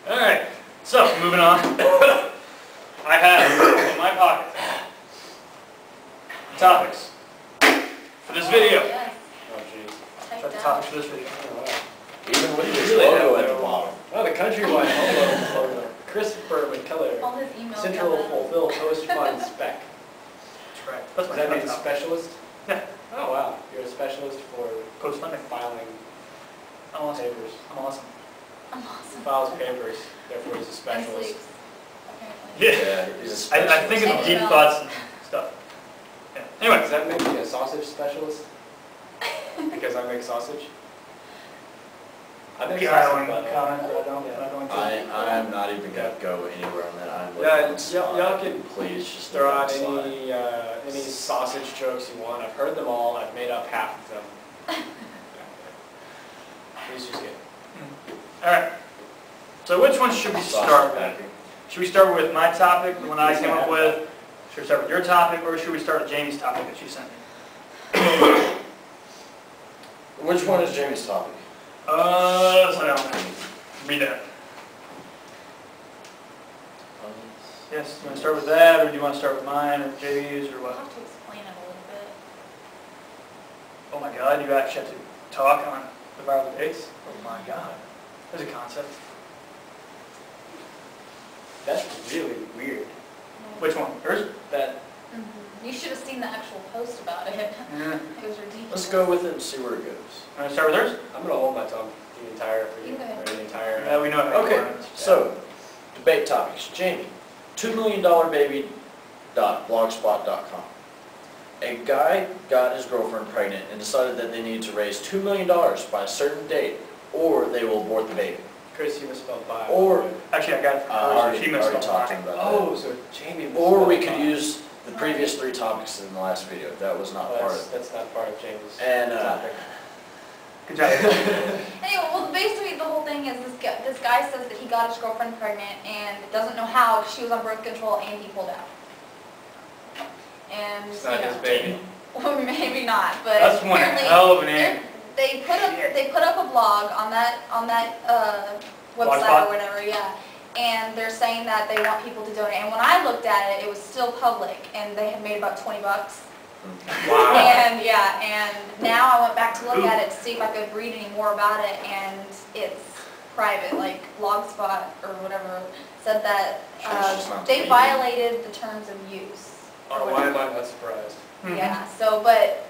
Alright, so moving on. I have in my pocket topics for this video. Yes. Oh jeez. Got the topics for this video. Oh, wow. Even with this Really logo have at the no- bottom. Oh, the Countrywide Home logo. Christopher McKellar. All his emails. Central got that. Fulfill Post Fund Spec. That's right. That's Does my that mean topic. specialist? Yeah. Oh wow, you're a specialist for Post funding. filing I'm awesome. papers. I'm awesome. I'm awesome. Files papers, therefore he's a And specialist. sleeps, apparently. Yeah. He's a I specialist. think of And deep emails. thoughts and stuff. Yeah. Anyway. Does that make me a sausage specialist? Because I make sausage? I make Yeah, I sausage, don't but comment, but I'm not going to. I'm not even going to go anywhere on that. I'm Yeah, looking on y'all slide. can Please just throw out slide. any sausage jokes you want. I've heard them all. I've made up half of them. Please just get. Alright. So which one should we start with? Sausage Should we start with my topic, the one I came up with? Should we start with your topic, or should we start with Jamie's topic that she sent me? Which one is Jamie's topic? Slow down. Read that. Yes, do you want to start with that, or do you want to start with mine, or JV's, or I'll what? have to explain it a little bit. Oh my god, you actually have to talk on the viral debates? Oh my god. There's a concept. That's really weird. Which one? Yours? That You should have seen the actual post about it. Yeah. It was ridiculous. Let's go with it and see where it goes. Want to start with hers? I'm gonna hold my tongue the entire for you. You go ahead. Or the entire. Yeah, we know it. Okay, so, debate topics. Jamie, $2millionbaby.blogspot.com. A guy got his girlfriend pregnant and decided that they needed to raise $2 million by a certain date, or they will abort the baby. Chris, you misspelled bi. Or, Actually, I got it from I hers. already She missed talked mine. about Oh, so Jamie. or we misspelled could bi. use the previous 3 topics in the last video. That was not Oh, part of it. that's not part of Jamie's And, topic. Good job. Anyway, well, basically the whole thing is this guy says that he got his girlfriend pregnant and doesn't know how she was on birth control and he pulled out. And It's not you his know, baby. well, maybe not, but That's one apparently hell of an name. they put up a blog on that website Blogspot? or whatever, yeah. And they're saying that they want people to donate. And when I looked at it, it was still public, and they had made about $20. Wow. And yeah, and now I went back to look at it to see if I could read any more about it, and it's private, like Blogspot or whatever said that It's not they me. violated the terms of use. or Oh, why am whatever. I not surprised? Yeah. So, but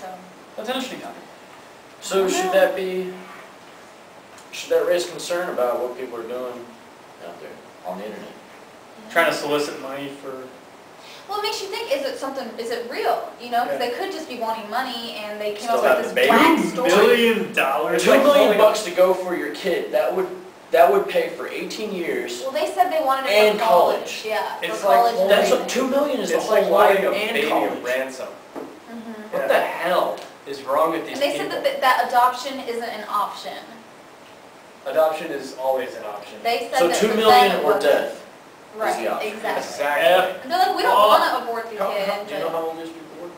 so. That's an interesting topic. So should that raise concern about what people are doing out there on the internet? Trying to solicit money for... Well, it makes you think, is it real? You know, because Yeah. they could just be wanting money and they came Still up have with the this baby. black $2 story. million? It's $2 like million holding to go for your kid. That would pay for 18 years. Well, they said they wanted it And for college. college. Yeah, It's for like college. and That's what everything. $2 million is. The It's whole like holding a life and baby college. ransom. Mhm. What the hell is wrong with these And they people? said that adoption isn't an option. Adoption is always an option. They said So that $2 for million them it or wasn't. death. Right, the option. exactly. Exactly. And they're like, we don't Oh. want to abort the Do kid, you know but how old these people were?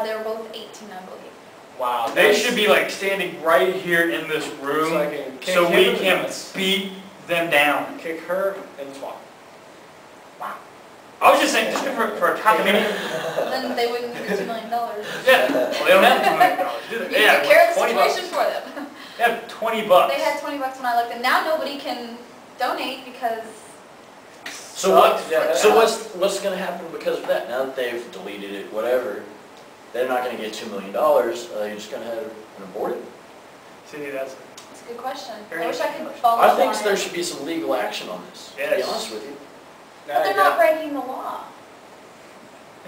they were both 18, I believe. Wow. They that's- should be like standing right here in this it's room like a kick so him we in the can nuts. beat them down. Kick her and swap. I was just saying, just for a cockamamie. Then they wouldn't need the $2 million. Yeah, well, they don't have $2 million, do they? You They have took care of the 20 bucks. situation for them. They have $20. They had $20 when I looked, and now nobody can donate because So what? Yeah, that- So what's going to happen because of that? Now that they've deleted it, whatever, they're not going to get $2 million. Are they just going to have an aborted? See, that's... it's a good question. Very I wish I could interesting follow I up think on there it. should be some legal action on this. To be Yes. honest with you. But they're not breaking the law.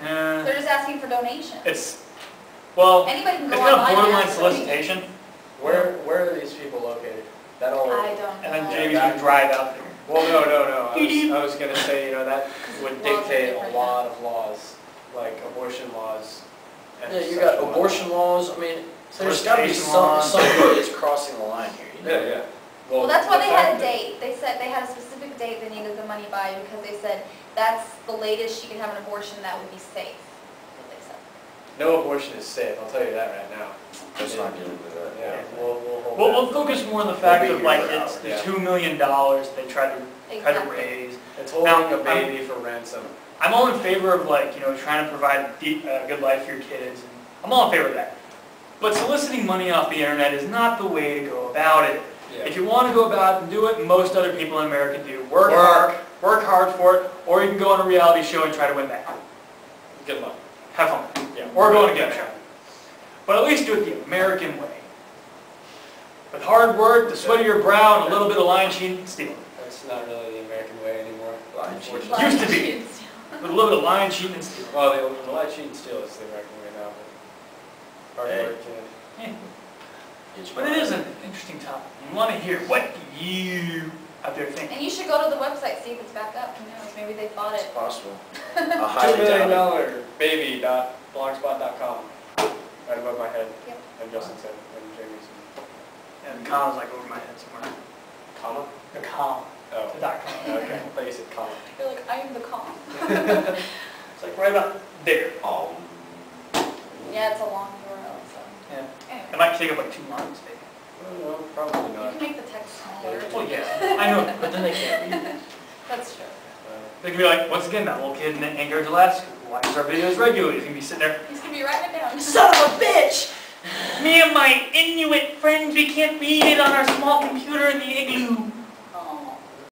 They're just asking for donations. It's, well, Anybody can it's go kind of online and borderline ask for solicitation, Where are these people located? That all. I don't know. and then Jamie's gonna drive out there. Well, no. I was gonna say, that would dictate a lot of laws, like abortion laws. and Yeah, you got sexual abortion laws. I mean, there's got to be Solicitation laws. somebody that's crossing the line here. You know? Yeah. Well, that's why the they had fact a date. They said they had a specific date they needed the money by because they said that's the latest she can have an abortion that would be safe. That's what they said. No abortion is safe, I'll tell you that right now. Let's not get into that. Yeah, we'll hold We'll that. focus more on the fact We'll of be like, here for it's the hours. $2 million they tried to Exactly. raise. It's holding Now, a baby for ransom. I'm all in favor of like, trying to provide a good life for your kids. And I'm all in favor of that. But soliciting money off the internet is not the way to go about it. If you want to go about it and do it, most other people in America do. Work hard for it, or you can go on a reality show and try to win that. Good luck. Have fun. Yeah. Or go on a game show. But at least do it the American way. With hard work, the sweat of your brow, and a little bit of lying, cheating, and stealing. That's not really the American way anymore. Lying, cheating. unfortunately. Used to be. With a little bit of lying, cheating, and stealing. Well, the lie, cheat, and steal is the American way now, but hard Hey. work and... It's But it is an interesting topic. You want to hear what do you out there think? And you should go to the website, see if it's back up. Who knows? Maybe they bought It's it. possible. I $2 highly doubt million baby.blogspot.com. Right above my head. Yep. And Justin said, and Jamie said, And the comma's like over my head somewhere. comma? The com. Oh. The .com. Okay, I thought you said comma. You're like, I am the calm. It's like right about there. it. Yeah, it's a long URL, so. Yeah. Anyway, It might take up like 2 lines, maybe. No, probably you not. can make the text smaller. Well, yeah, I know, but then they can't read it. That's true. They can be like, once again, that little kid in Anchorage, Alaska, who watches our videos regularly. He's going to be sitting there, He's gonna be writing it down. son of a bitch! Me and my Inuit friends, we can't read it on our small computer in the igloo.